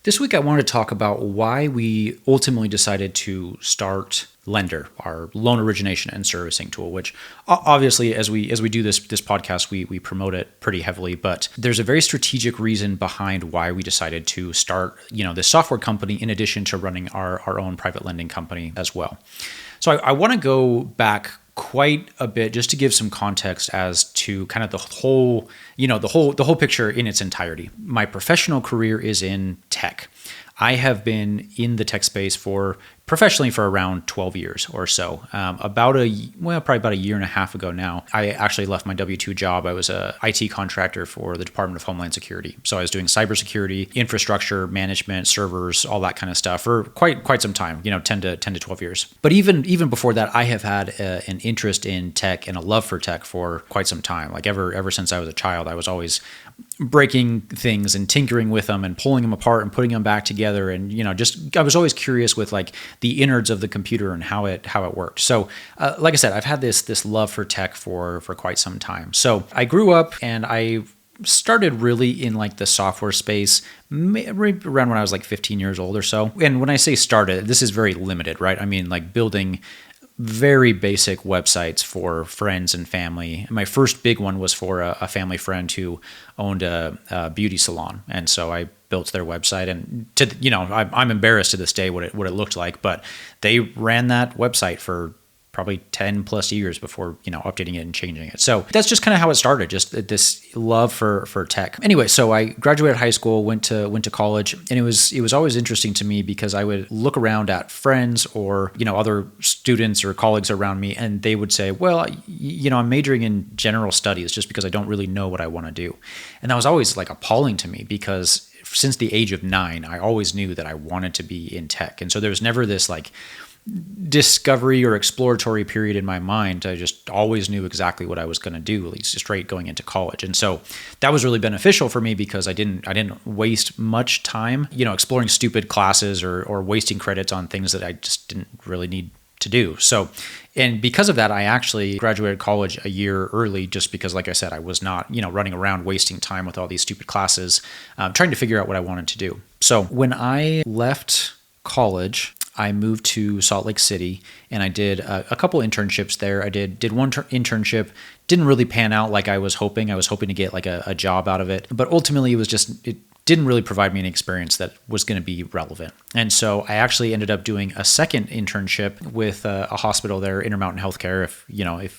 This week, I wanted to talk about why we ultimately decided to start Lendr, our loan origination and servicing tool. Which obviously, as we do this podcast, we promote it pretty heavily. But there's a very strategic reason behind why we decided to start, this software company in addition to running our own private lending company as well. So I want to go back quite a bit just to give some context as to kind of the whole picture in its entirety. My professional career is in tech. I have been in the tech space professionally for around 12 years or so. Probably about a year and a half ago now, I actually left my W-2 job. I was a IT contractor for the Department of Homeland Security. So I was doing cybersecurity, infrastructure management, servers, all that kind of stuff for quite some time, 10 to 12 years. But even before that, I have had an interest in tech and a love for tech for quite some time. Like ever since I was a child, I was always breaking things and tinkering with them and pulling them apart and putting them back together. And, I was always curious with like the innards of the computer and how it worked. So, like I said, I've had this love for tech for quite some time. So I grew up and I started really in like the software space right around when I was like 15 years old or so. And when I say started, this is very limited, right? I mean, like building very basic websites for friends and family. My first big one was for a family friend who owned a beauty salon. And so I built their website, and I'm embarrassed to this day what it looked like, but they ran that website for probably 10 plus years before, updating it and changing it. So that's just kind of how it started, just this love for tech. Anyway, so I graduated high school, went to college, and it was always interesting to me because I would look around at friends or, other students or colleagues around me, and they would say, well, I'm majoring in general studies just because I don't really know what I want to do. And that was always like appalling to me because since the age of 9, I always knew that I wanted to be in tech. And so there was never this like discovery or exploratory period in my mind. I just always knew exactly what I was going to do, at least straight going into college. And so that was really beneficial for me because I didn't waste much time, exploring stupid classes or wasting credits on things that I just didn't really need to do. So, and because of that, I actually graduated college a year early just because, like I said, I was not, running around wasting time with all these stupid classes, trying to figure out what I wanted to do. So when I left college, I moved to Salt Lake City and I did a couple internships there. I did one internship, didn't really pan out like I was hoping. I was hoping to get like a job out of it, but ultimately it didn't really provide me an experience that was going to be relevant. And so I actually ended up doing a second internship with a hospital there, Intermountain Healthcare.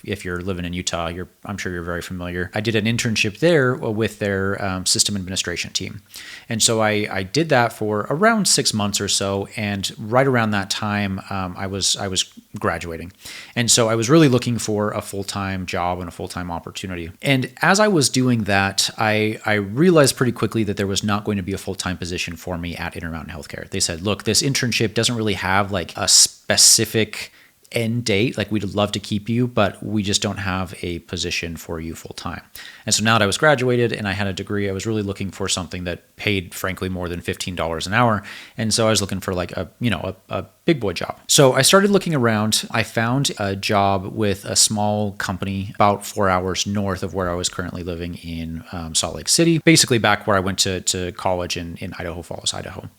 If you're living in Utah, I'm sure you're very familiar. I did an internship there with their system administration team. And so I did that for around 6 months or so. And right around that time, I was graduating. And so I was really looking for a full-time job and a full-time opportunity. And as I was doing that, I realized pretty quickly that there was not going to be a full-time position for me at Intermountain Healthcare. They said, look, this internship doesn't really have like a specific end date. Like, we'd love to keep you, but we just don't have a position for you full time. And so now that I was graduated and I had a degree, I was really looking for something that paid, frankly, more than $15 an hour. And so I was looking for like a big boy job. So I started looking around. I found a job with a small company about 4 hours north of where I was currently living in Salt Lake City, basically back where I went to college in Idaho Falls, Idaho.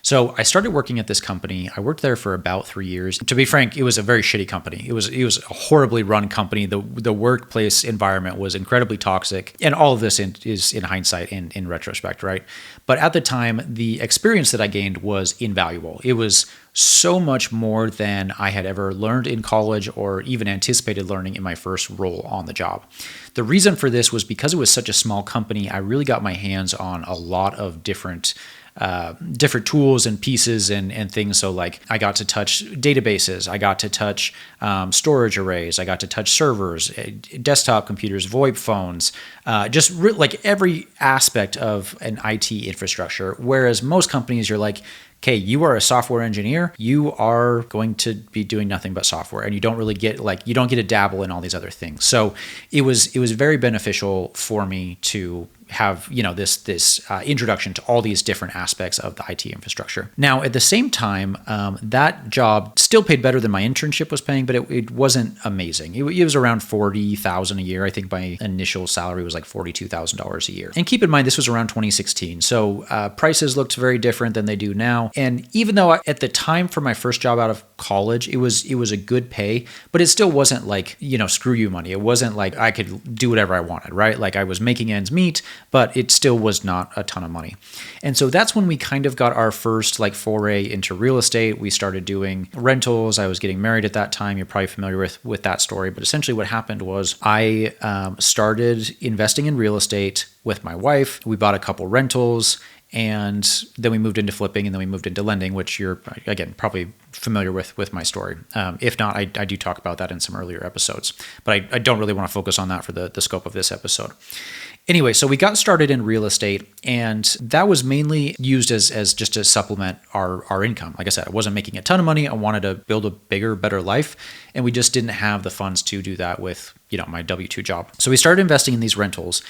So I started working at this company. I worked there for about 3 years. To be frank, it was a very shitty company. It was a horribly run company. The workplace environment was incredibly toxic. And all of this is in hindsight, in retrospect, right? But at the time, the experience that I gained was invaluable. It was so much more than I had ever learned in college or even anticipated learning in my first role on the job. The reason for this was because it was such a small company, I really got my hands on a lot of different tools and pieces and things. So like I got to touch databases, I got to touch storage arrays, I got to touch servers, desktop computers, VoIP phones, like every aspect of an IT infrastructure. Whereas most companies, you're like, okay, you are a software engineer, you are going to be doing nothing but software, and you don't get to dabble in all these other things. So it was very beneficial for me to have, this introduction to all these different aspects of the IT infrastructure. Now, at the same time, that job still paid better than my internship was paying, but it wasn't amazing. It was around $40,000 a year. I think my initial salary was like $42,000 a year. And keep in mind, this was around 2016. So prices looked very different than they do now. And even though at the time for my first job out of college, it was a good pay, but it still wasn't like, screw you money. It wasn't like I could do whatever I wanted, right? Like I was making ends meet, but it still was not a ton of money. And so that's when we kind of got our first like foray into real estate. We started doing rentals. I was getting married at that time. You're probably familiar with that story, but essentially what happened was I started investing in real estate with my wife. We bought a couple rentals, and then we moved into flipping, and then we moved into lending, which you're, again, probably familiar with my story. If not, I do talk about that in some earlier episodes, but I don't really want to focus on that for the scope of this episode. Anyway, so we got started in real estate, and that was mainly used as just to supplement our income. Like I said, I wasn't making a ton of money. I wanted to build a bigger, better life, and we just didn't have the funds to do that with, my W-2 job. So we started investing in these rentals,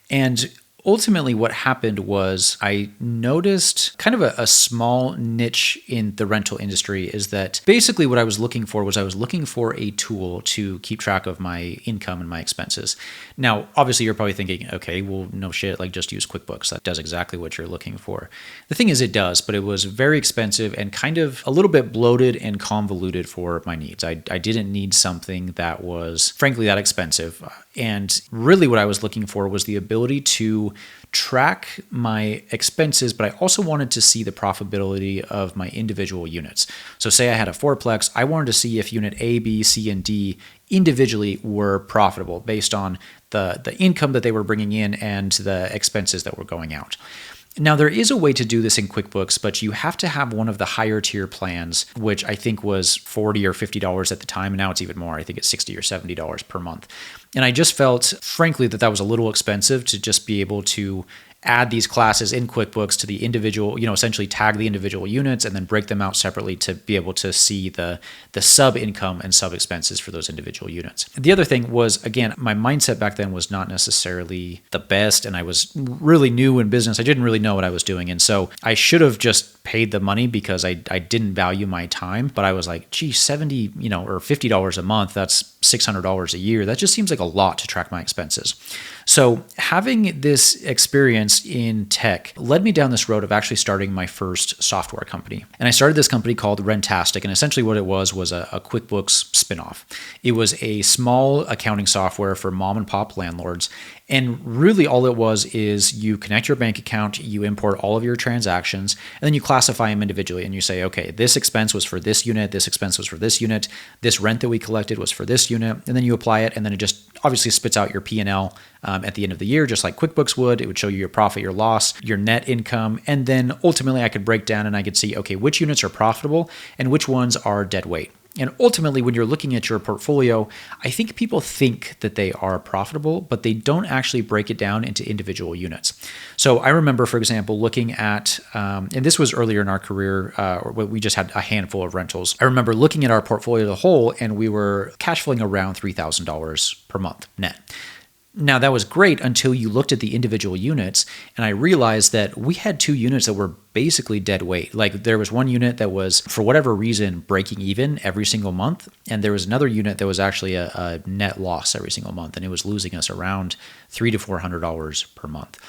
and ultimately, what happened was I noticed kind of a small niche in the rental industry is that basically what I was looking for was a tool to keep track of my income and my expenses. Now, obviously, you're probably thinking, okay, well, no shit, like just use QuickBooks. That does exactly what you're looking for. The thing is, it does, but it was very expensive and kind of a little bit bloated and convoluted for my needs. I didn't need something that was, frankly, that expensive. And really what I was looking for was the ability to track my expenses, but I also wanted to see the profitability of my individual units. So say I had a fourplex, I wanted to see if unit A, B, C, and D individually were profitable based on the income that they were bringing in and the expenses that were going out. Now, there is a way to do this in QuickBooks, but you have to have one of the higher tier plans, which I think was $40 or $50 at the time. And now it's even more. I think it's $60 or $70 per month. And I just felt, frankly, that was a little expensive to just be able to add these classes in QuickBooks to the individual, essentially tag the individual units and then break them out separately to be able to see the sub income and sub expenses for those individual units. The other thing was, again, my mindset back then was not necessarily the best, and I was really new in business. I didn't really know what I was doing. And so I should have just paid the money because I didn't value my time, but I was like, gee, $70, or $50 a month, that's $600 a year. That just seems like a lot to track my expenses. So having this experience in tech led me down this road of actually starting my first software company. And I started this company called Rentastic. And essentially what it was a QuickBooks spinoff. It was a small accounting software for mom and pop landlords. And really all it was is you connect your bank account, you import all of your transactions, and then you classify them individually. And you say, okay, this expense was for this unit, this expense was for this unit, this rent that we collected was for this unit. And then you apply it, and then it just obviously spits out your P&L at the end of the year, just like QuickBooks would. It would show you your profit, your loss, your net income. And then ultimately I could break down and I could see, okay, which units are profitable and which ones are dead weight. And ultimately, when you're looking at your portfolio, I think people think that they are profitable, but they don't actually break it down into individual units. So I remember, for example, looking at, and this was earlier in our career, we just had a handful of rentals. I remember looking at our portfolio as a whole, and we were cash flowing around $3,000 per month net. Now, that was great until you looked at the individual units, and I realized that we had two units that were basically dead weight. Like there was one unit that was, for whatever reason, breaking even every single month, and there was another unit that was actually a net loss every single month, and it was losing us around $300 to $400 per month.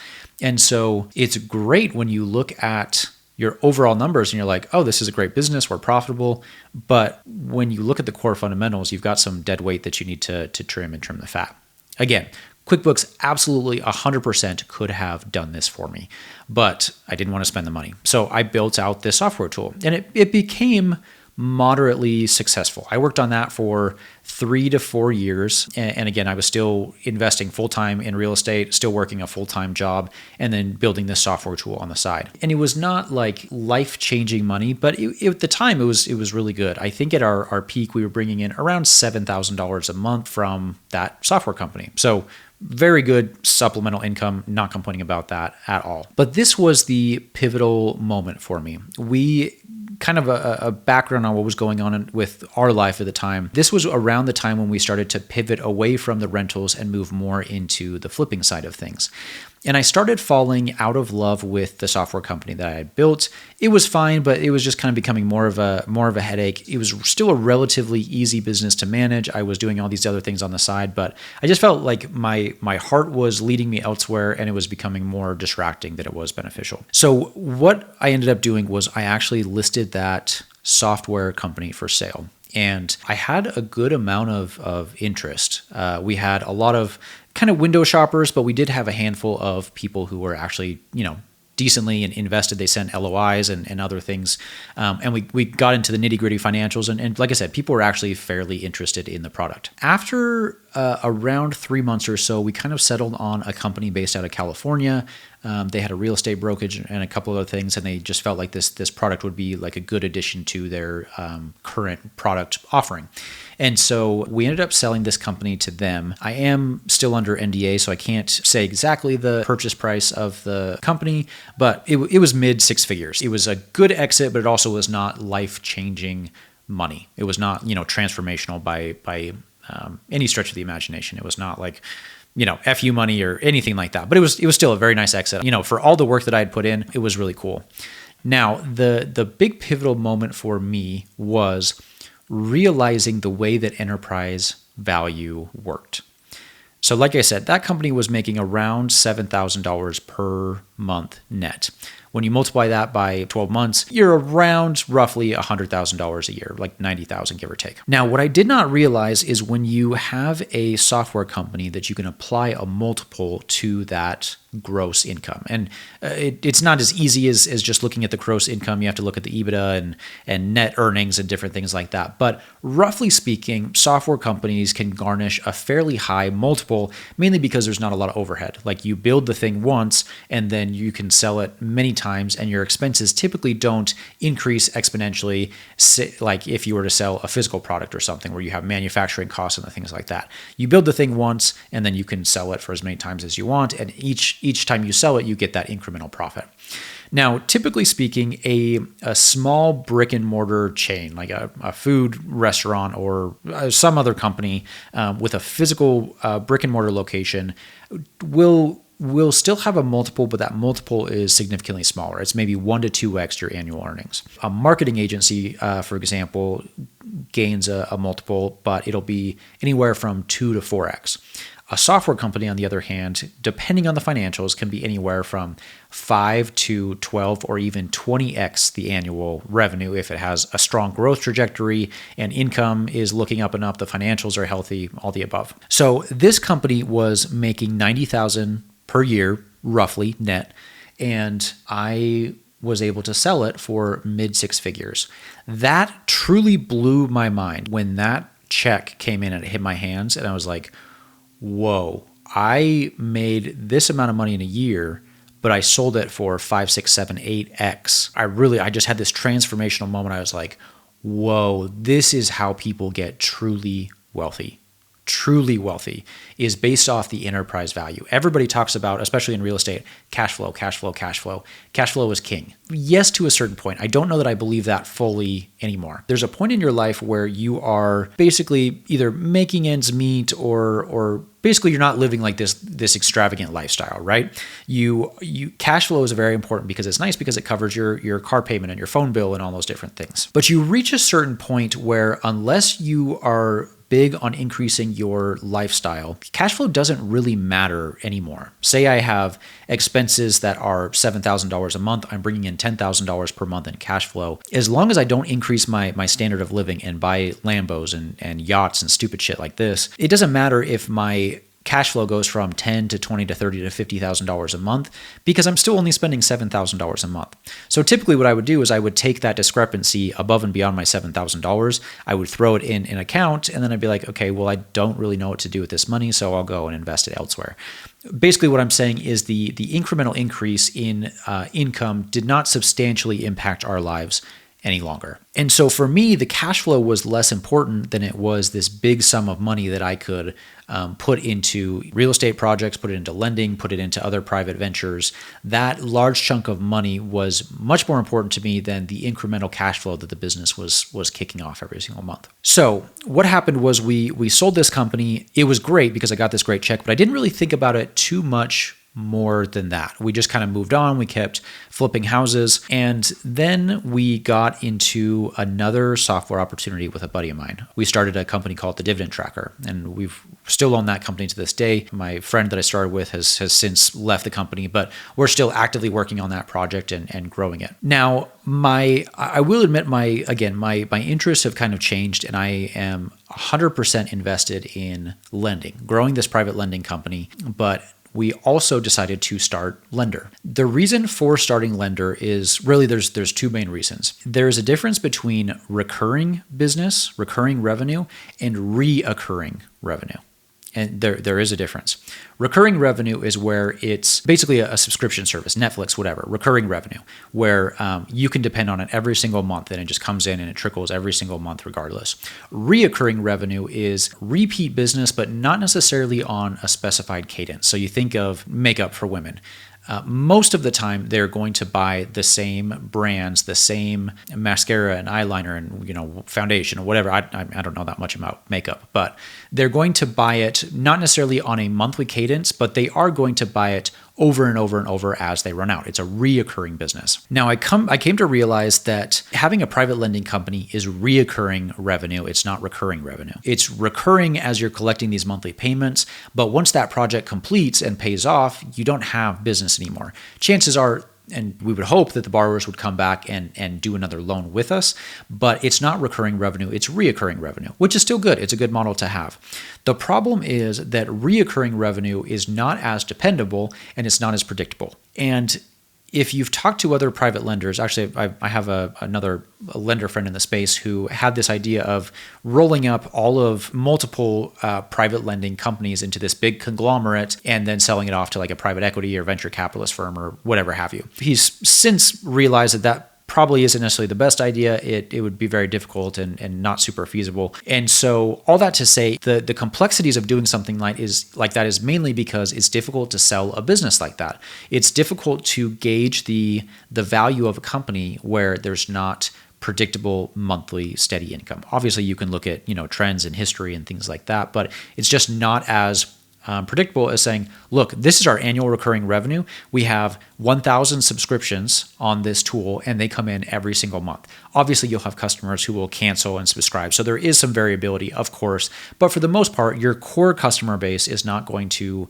And so it's great when you look at your overall numbers and you're like, oh, this is a great business, we're profitable. But when you look at the core fundamentals, you've got some dead weight that you need to trim and trim the fat. Again, QuickBooks absolutely 100% could have done this for me, but I didn't want to spend the money. So I built out this software tool, and it became moderately successful. I worked on that for 3 to 4 years. And again, I was still investing full-time in real estate, still working a full-time job, and then building this software tool on the side. And it was not like life-changing money, but at the time it was really good. I think at our peak, we were bringing in around $7,000 a month from that software company. So very good supplemental income, not complaining about that at all. But this was the pivotal moment for me. We kind of a background on what was going on with our life at the time. This was around the time when we started to pivot away from the rentals and move more into the flipping side of things. And I started falling out of love with the software company that I had built. It was fine, but it was just kind of becoming more of a headache. It was still a relatively easy business to manage. I was doing all these other things on the side, but I just felt like my heart was leading me elsewhere, and it was becoming more distracting than it was beneficial. So what I ended up doing was I actually listed that software company for sale. And I had a good amount of interest. We had a lot of kind of window shoppers, but we did have a handful of people who were actually, decently and invested. They sent LOIs and other things. And we got into the nitty gritty financials. And like I said, people were actually fairly interested in the product. After around 3 months or so, we kind of settled on a company based out of California. They had a real estate brokerage and a couple other things, and they just felt like this product would be like a good addition to their current product offering. And so we ended up selling this company to them. I am still under NDA, so I can't say exactly the purchase price of the company, but it was mid six figures. It was a good exit, but it also was not life-changing money. It was not, transformational by any stretch of the imagination. It was not like, FU money or anything like that. But it was still a very nice exit. For all the work that I had put in, it was really cool. Now, the big pivotal moment for me was realizing the way that enterprise value worked. So like I said, that company was making around $7,000 per month net. When you multiply that by 12 months, you're around roughly $100,000 a year, like $90,000 give or take. Now, what I did not realize is when you have a software company that you can apply a multiple to that gross income. And it's not as easy as just looking at the gross income. You have to look at the EBITDA and net earnings and different things like that. But roughly speaking, software companies can garnish a fairly high multiple, mainly because there's not a lot of overhead. Like you build the thing once and then you can sell it many times, and your expenses typically don't increase exponentially, like if you were to sell a physical product or something where you have manufacturing costs and things like that. You build the thing once and then you can sell it for as many times as you want, and each time you sell it, you get that incremental profit. Now, typically speaking, a small brick and mortar chain, like a food restaurant or some other company with a physical brick and mortar location will still have a multiple, but that multiple is significantly smaller. It's maybe 1 to 2x your annual earnings. A marketing agency, for example, gains a multiple, but it'll be anywhere from 2 to 4x. A software company, on the other hand, depending on the financials, can be anywhere from 5 to 12 or even 20x the annual revenue if it has a strong growth trajectory and income is looking up and up, the financials are healthy, all the above. So this company was making $90,000 per year, roughly net, and I was able to sell it for mid six figures. That truly blew my mind when that check came in and it hit my hands, and I was like, whoa, I made this amount of money in a year, but I sold it for 5, 6, 7, 8x. I just had this transformational moment. I was like, whoa, this is how people get truly wealthy. Truly wealthy is based off the enterprise value. Everybody talks about, especially in real estate, cash flow, cash flow, cash flow. Cash flow is king. Yes, to a certain point. I don't know that I believe that fully anymore. There's a point in your life where you are basically either making ends meet or basically you're not living like this extravagant lifestyle, right? You cash flow is very important because it's nice because it covers your car payment and your phone bill and all those different things. But you reach a certain point where unless you are big on increasing your lifestyle, cash flow doesn't really matter anymore. Say I have expenses that are $7,000 a month, I'm bringing in $10,000 per month in cash flow. As long as I don't increase my standard of living and buy Lambos and yachts and stupid shit like this, it doesn't matter if my cash flow goes from $10 to $20 to $30 to $50,000 a month because I'm still only spending $7,000 a month. So typically what I would do is I would take that discrepancy above and beyond my $7,000. I would throw it in an account and then I'd be like, okay, well, I don't really know what to do with this money, so I'll go and invest it elsewhere. Basically what I'm saying is the incremental increase in income did not substantially impact our lives any longer. And so for me, the cash flow was less important than it was this big sum of money that I could put into real estate projects, put it into lending, put it into other private ventures. That large chunk of money was much more important to me than the incremental cash flow that the business was kicking off every single month. So what happened was we sold this company. It was great because I got this great check, but I didn't really think about it too much more than that. We just kind of moved on. We kept flipping houses. And then we got into another software opportunity with a buddy of mine. We started a company called the Dividend Tracker, and we've still own that company to this day. My friend that I started with has since left the company, but we're still actively working on that project and growing it. Now, I will admit my interests have kind of changed, and I am 100% invested in lending, growing this private lending company, but we also decided to start Lendr. The reason for starting Lendr is really there's two main reasons. There's a difference between recurring business, recurring revenue, and reoccurring revenue. And there is a difference. Recurring revenue is where it's basically a subscription service, Netflix, whatever, recurring revenue, where you can depend on it every single month and it just comes in and it trickles every single month regardless. Reoccurring revenue is repeat business, but not necessarily on a specified cadence. So you think of makeup for women. Most of the time, they're going to buy the same brands, the same mascara and eyeliner and foundation or whatever. I don't know that much about makeup, but they're going to buy it not necessarily on a monthly cadence, but they are going to buy it over and over and over as they run out. It's a reoccurring business. Now, I came to realize that having a private lending company is reoccurring revenue. It's not recurring revenue. It's recurring as you're collecting these monthly payments, but once that project completes and pays off, you don't have business anymore. Chances are, and we would hope that the borrowers would come back and do another loan with us, but it's not recurring revenue, it's reoccurring revenue, which is still good. It's a good model to have. The problem is that reoccurring revenue is not as dependable and it's not as predictable. And if you've talked to other private lenders, actually, I have another lender friend in the space who had this idea of rolling up all of multiple private lending companies into this big conglomerate and then selling it off to like a private equity or venture capitalist firm or whatever have you. He's since realized that probably isn't necessarily the best idea. It would be very difficult and not super feasible. And so all that to say, the complexities of doing something like that is mainly because it's difficult to sell a business like that. It's difficult to gauge the value of a company where there's not predictable monthly steady income. Obviously, you can look at trends in history and things like that, but it's just not as predictable as saying, look, this is our annual recurring revenue. We have 1,000 subscriptions on this tool and they come in every single month. Obviously, you'll have customers who will cancel and subscribe. So there is some variability, of course, but for the most part, your core customer base is not going to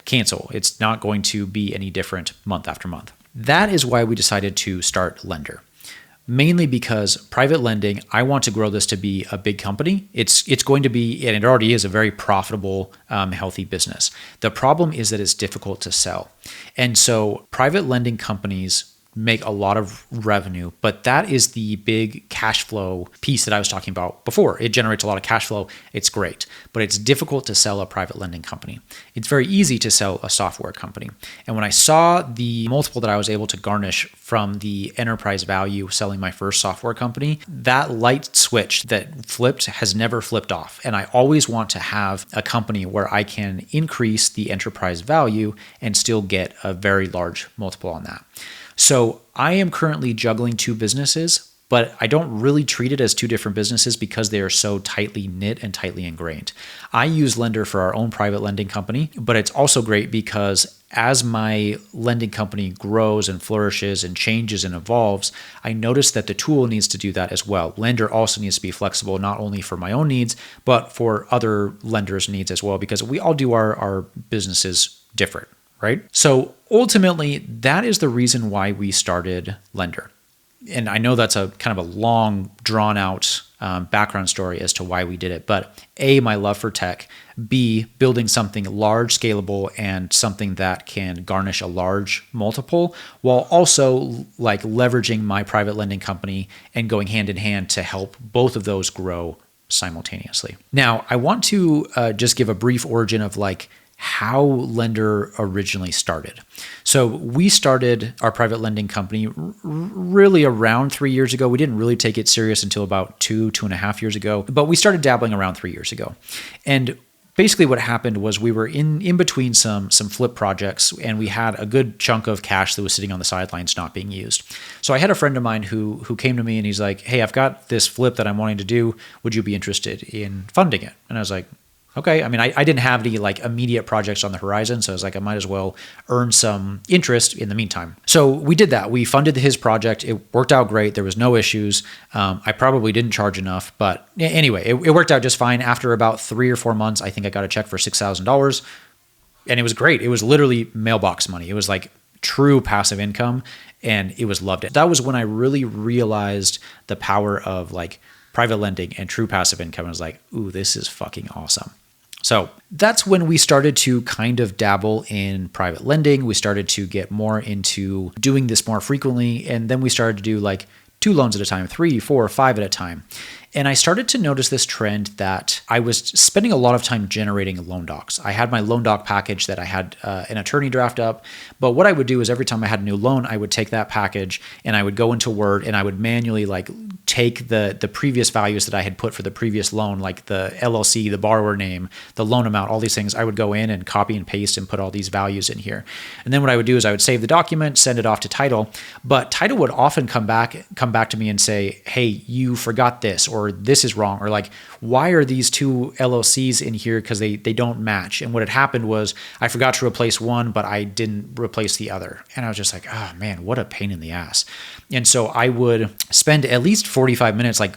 cancel. It's not going to be any different month after month. That is why we decided to start Lendr. Mainly because private lending, I want to grow this to be a big company. It's going to be, and it already is, a very profitable, healthy business. The problem is that it's difficult to sell. And so private lending companies make a lot of revenue, but that is the big cash flow piece that I was talking about before. It generates a lot of cash flow. It's great, but it's difficult to sell a private lending company. It's very easy to sell a software company. And when I saw the multiple that I was able to garnish from the enterprise value selling my first software company, that light switch that flipped has never flipped off. And I always want to have a company where I can increase the enterprise value and still get a very large multiple on that. So I am currently juggling two businesses, but I don't really treat it as two different businesses because they are so tightly knit and tightly ingrained. I use Lendr for our own private lending company, but it's also great because as my lending company grows and flourishes and changes and evolves, I notice that the tool needs to do that as well. Lendr also needs to be flexible, not only for my own needs, but for other lenders' needs as well, because we all do our businesses different. Right? So ultimately, that is the reason why we started Lendr. And I know that's a kind of a long, drawn out background story as to why we did it. But A, my love for tech. B, building something large, scalable, and something that can garnish a large multiple, while also like leveraging my private lending company and going hand in hand to help both of those grow simultaneously. Now, I want to just give a brief origin of how Lendr originally started. So we started our private lending company really around 3 years ago. We didn't really take it serious until about 2.5 years ago, but we started dabbling around 3 years ago. And basically what happened was we were in between some flip projects and we had a good chunk of cash that was sitting on the sidelines not being used. So I had a friend of mine who came to me and he's like, hey, I've got this flip that I'm wanting to do. Would you be interested in funding it? And I was like, okay. I mean, I didn't have any like immediate projects on the horizon. So I was like, I might as well earn some interest in the meantime. So we did that. We funded his project. It worked out great. There was no issues. I probably didn't charge enough, but anyway, it worked out just fine. After about 3 or 4 months, I think I got a check for $6,000, and it was great. It was literally mailbox money. It was like true passive income, and it was loved it. That was when I really realized the power of like private lending and true passive income. I was like, ooh, this is fucking awesome. So that's when we started to kind of dabble in private lending. We started to get more into doing this more frequently. And then we started to do like 2 loans at a time, 3, 4, 5 at a time. And I started to notice this trend that I was spending a lot of time generating loan docs. I had my loan doc package that I had an attorney draft up. But what I would do is every time I had a new loan, I would take that package and I would go into Word and I would manually like take the previous values that I had put for the previous loan, like the LLC, the borrower name, the loan amount, all these things. I would go in and copy and paste and put all these values in here. And then what I would do is I would save the document, send it off to title. But title would often come back to me and say, hey, you forgot this, or this is wrong, or like, why are these 2 LLCs in here? Because they don't match. And what had happened was I forgot to replace one, but I didn't replace the other. And I was just like, oh man, what a pain in the ass. And so I would spend at least 45 minutes like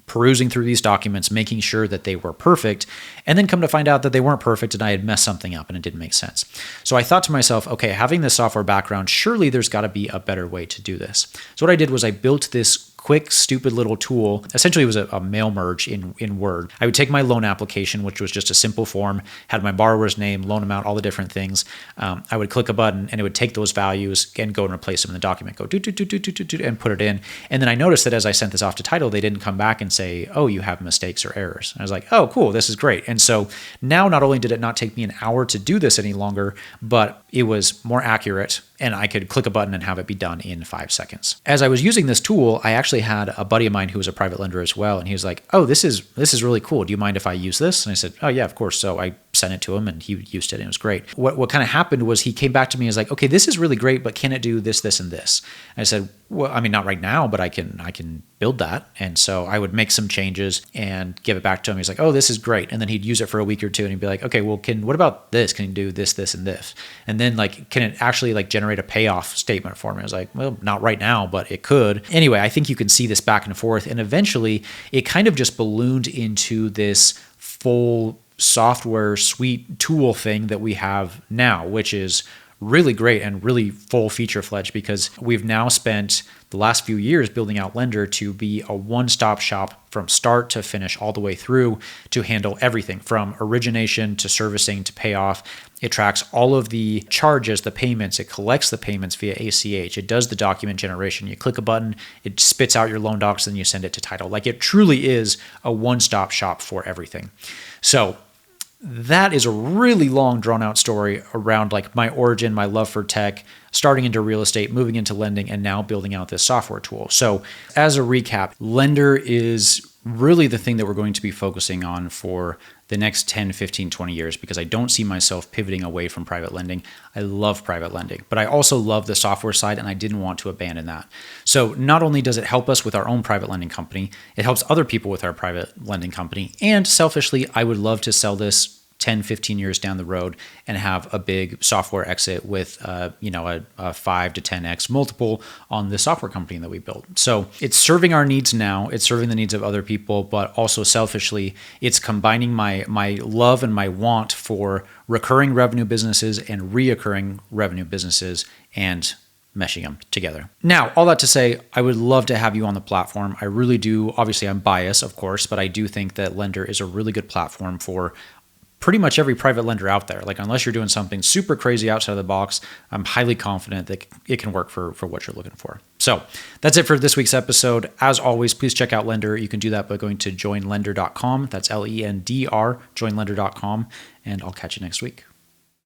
perusing through these documents, making sure that they were perfect, and then come to find out that they weren't perfect and I had messed something up and it didn't make sense. So I thought to myself, okay, having this software background, surely there's got to be a better way to do this. So what I did was I built this quick, stupid little tool. Essentially, it was a mail merge in Word. I would take my loan application, which was just a simple form, had my borrower's name, loan amount, all the different things. I would click a button and it would take those values and go and replace them in the document, go and put it in. And then I noticed that as I sent this off to title, they didn't come back and say, oh, you have mistakes or errors. And I was like, oh, cool, this is great. And so now not only did it not take me an hour to do this any longer, but it was more accurate and I could click a button and have it be done in 5 seconds. As I was using this tool, I actually had a buddy of mine who was a private lender as well. And he was like, oh, this is really cool. Do you mind if I use this? And I said, oh yeah, of course. So I sent it to him and he used it and it was great. What kind of happened was he came back to me and was like, okay, this is really great, but can it do this, this, and this? And I said, well, I mean, not right now, but I can build that. And so I would make some changes and give it back to him. He's like, oh, this is great. And then he'd use it for a week or two and he'd be like, okay, well, what about this? Can you do this, this, and this? And then like, can it actually like generate a payoff statement for me? I was like, well, not right now, but it could. Anyway, I think you can see this back and forth. And eventually it kind of just ballooned into this full software suite tool thing that we have now, which is really great and really full feature-fledged because we've now spent the last few years building out Lendr to be a one-stop shop from start to finish all the way through to handle everything from origination to servicing to payoff. It tracks all of the charges, the payments. It collects the payments via ACH. It does the document generation. You click a button, it spits out your loan docs, and you send it to title. Like it truly is a one-stop shop for everything. So that is a really long drawn out story around like my origin, my love for tech, starting into real estate, moving into lending, and now building out this software tool. So as a recap, Lendr is really the thing that we're going to be focusing on for the next 10, 15, 20 years because I don't see myself pivoting away from private lending. I love private lending, but I also love the software side and I didn't want to abandon that. So not only does it help us with our own private lending company, it helps other people with our private lending company. And selfishly, I would love to sell this 10, 15 years down the road and have a big software exit with a 5 to 10x multiple on the software company that we built. So it's serving our needs now, it's serving the needs of other people, but also selfishly, it's combining my love and my want for recurring revenue businesses and reoccurring revenue businesses and meshing them together. Now, all that to say, I would love to have you on the platform. I really do. Obviously, I'm biased, of course, but I do think that Lendr is a really good platform for pretty much every private lender out there. Like unless you're doing something super crazy outside of the box, I'm highly confident that it can work for what you're looking for. So that's it for this week's episode. As always, please check out Lendr. You can do that by going to joinlendr.com. That's LENDR, joinlendr.com. And I'll catch you next week.